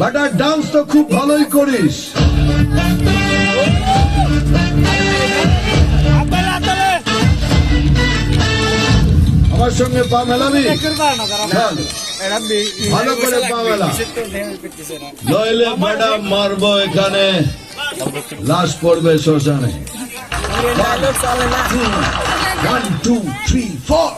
বাটা dance তো খুব ভালোই করিস। আমার সঙ্গে পা মেলাবি, ভালো করে পা মেলা, নইলে ম্যাডাম মারবো এখানে, লাশ পড়বে শ্মশানে। 1 2 3 4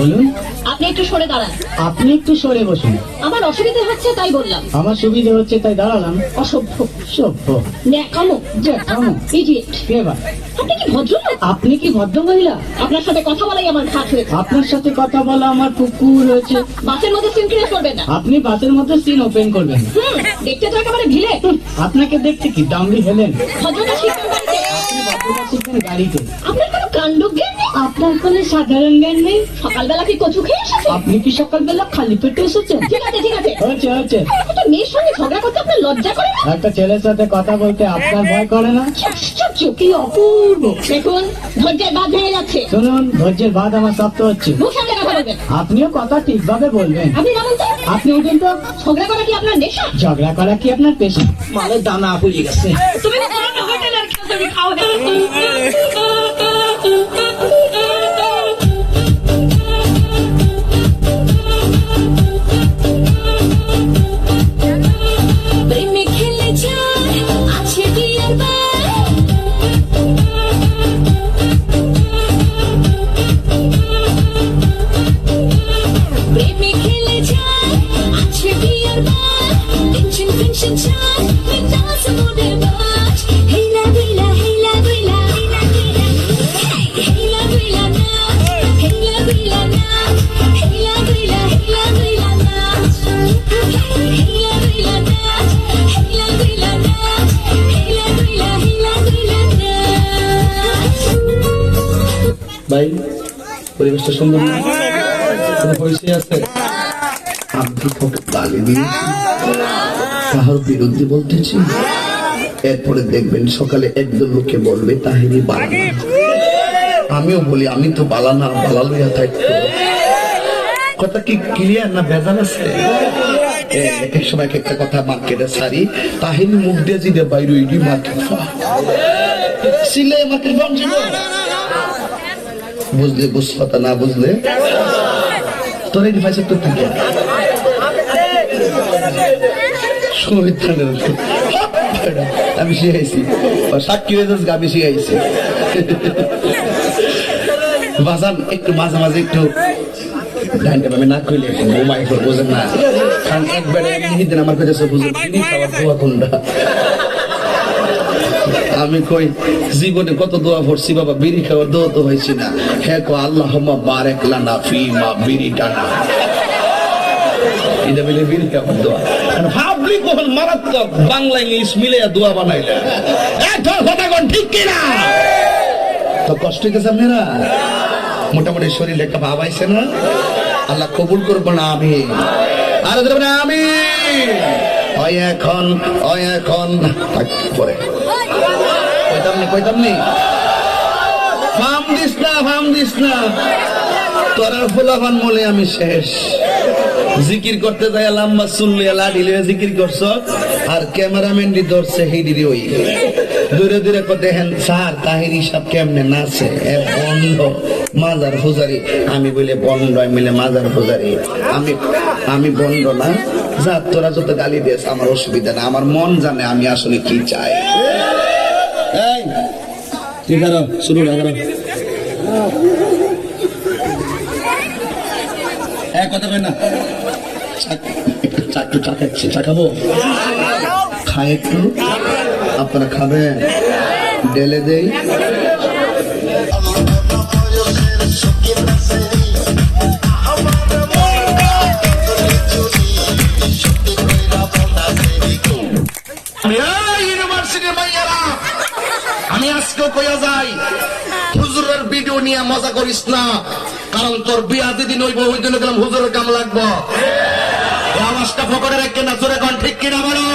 বলুন। আপনি একটু সরে দাঁড়ান। আপনি একটু সরে বসুন। আমার অসুবিধা হচ্ছে তাই বললাম। আমার সুবিধা হচ্ছে তাই দাঁড়ালাম। অসভ্য, সভ্য, ন্যাকামো, জ্যাঠামো, ইডিয়েট। এবার আপনি কি ভদ্রলোক? আপনি কি ভদ্র মহিলা? আপনার সাথে কথা বলাই আমার ঘাট হয়েছে। আপনার সাথে কথা বলা আমার পুকুর হয়েছে। বাসের মধ্যে সিম ক্লিয়ার করবেন না। আপনি বাসের মধ্যে সিন ওপেন করবেন। দেখতে তো একেবারে ভিলে। আপনাকে দেখতে কি দামড়ি হেলেন? ভদ্রতা শিখবেন বাড়িতে। আপনি ভদ্রতা শিখবেন গাড়িতে। আপনার কোনো কাণ্ড জ্ঞান নেই। আপনার কোনো সাধারণ জ্ঞান নেই। সকালবেলা কি কচু খেয়ে এসেছেন? আপনি কি সকালবেলা খালি পেটে এসেছেন? ঠিক আছে ঠিক আছে। হয়েছে হয়েছে। একটা মেয়ের সঙ্গে ঝগড়া করতে আপনার লজ্জা করে না? একটা ছেলের সাথে কথা বলতে আপনার ভয় করে না? কি আশ্চর্য, কি অপূর্ব। দেখুন ধৈর্যের বাঁধ ভেঙে যাচ্ছে। শুনুন, ধৈর্যের বাদ আমার শক্ত হচ্ছে। মুখ সামনে কথা বলবেন। আপনিও কথা ঠিকভাবে বলবেন। আপনি নামুন তো। আপনি উঠুন তো। ঝগড়া করা কি আপনার নেশা? ঝগড়া করা কি আপনার পেশা? মালের দানা হয়ে গেছে। তুমি না কোনো হোটেলের খেতে খাও। প্রেমে খেলে যায় আছে বিয়ের বার। প্রেমে খেলে যায় আছে বিয়ের বার। টেনশন টেনশন চাই মিটাস মোদের বাজ। হেলা দুইলা হেলা দুইলা হেলা দুইলা হেলা দুইলা না হেলা দুইলা না হেলা দুইলা হেলা দুইলা না হেলা দুইলা না হেলা দুইলা না হেলা দুইলা হেলা দুইলা না। ভাই, পরিবেশটা সুন্দর না? কোনো পরিচয় আছে? আমি তোকে গালি দিয়েছি, কাহার বিরুদ্ধে বলতেছি। এরপরে দেখবেন সকালে একদল লোকে বলবে তাহিরি বালা। আমিও বলি আমি তো বালা না, বালা লইয়া থাকতো। কথা কি ক্লিয়ার না ভেজাল আছে? এক এক সময় এক একটা কথা মার্কেটে সারি, তাহিরি মুখ দিয়ে জিদে বাইরে ইডি মার্কেট সিলে মার্কেট ফার্ম ছিল। বুঝলে বুঝতে না বুঝলে তোর এই ডিভাইসের তো তুই আমি শিখাইছি, সাক্ষী হয়ে যাস আমি শিখাইছি। বাজান একটু মাঝে মাঝে একটু ডাইনটা আমি না কইলে ঘুমাই বোঝেন না, কারণ একবারে দিন আমার কাছে বুঝেন খাওয়ার দোয়া কোনটা। আমি কই জীবনে কত দোয়া পড়ছি বাবা, বিড়ি খাওয়ার দোয়া তো হয়েছি না। হ্যাঁ কো আল্লাহুম্মা বারিক লানা ফিমা বিড়ি টানা, এটা বলে বিড়ি খাওয়ার দোয়া। পাবলিক বল মারাত্মক বাংলা ইংলিশ মিলে দোয়া বানাইলে একদম কথা কোন ঠিক কিনা? তো কষ্ট হইতেছে আপনারা, মোটামুটি শরীরে একটা ভাব আইছে না? আল্লাহ কবুল করবো না আমি আর আমি ওই এখন পরে কইতাম নি ফার্ম দিস না তোর ফুলাফান বলে আমি শেষ। জিকির করতে যায় লম্বা চুল্লিয়া লাঠি লিয়ে জিকির করছ, আর ক্যামেরাম্যান দি ধরছে হেডিরি ওই দূরে দূরে কথা হেন স্যার তাহিরি সব কেমনে নাচে বন্ধ মাজার পূজারি। আমি বলে বন্ড মিলে মাজার পূজারি, আমি বন্ড না। যা তোরা যত গালি দিয়েছ আমার অসুবিধা না, আমার মন জানে আমি আসলে কি চাই। এই ঠিক আছে, শুরু না করো। কথা কই না, একটু চা খাচ্ছি, চা খাবো, খাই একটু, আপনারা খাবেন, ডেলে দেই। ইউনিভার্সিটির মাইয়ারা, আমি আজকেও কইয়া যাই, হুজুরের ভিডিও নিয়ে মজা করিস না, কারণ তোর বিয়া যেদিন হইব ওই দিন গেলাম হুজুরের কাম লাগবো। আওয়াজটা ফকরে রাখে না, জোরে কোন ঠিক কিনা বলো।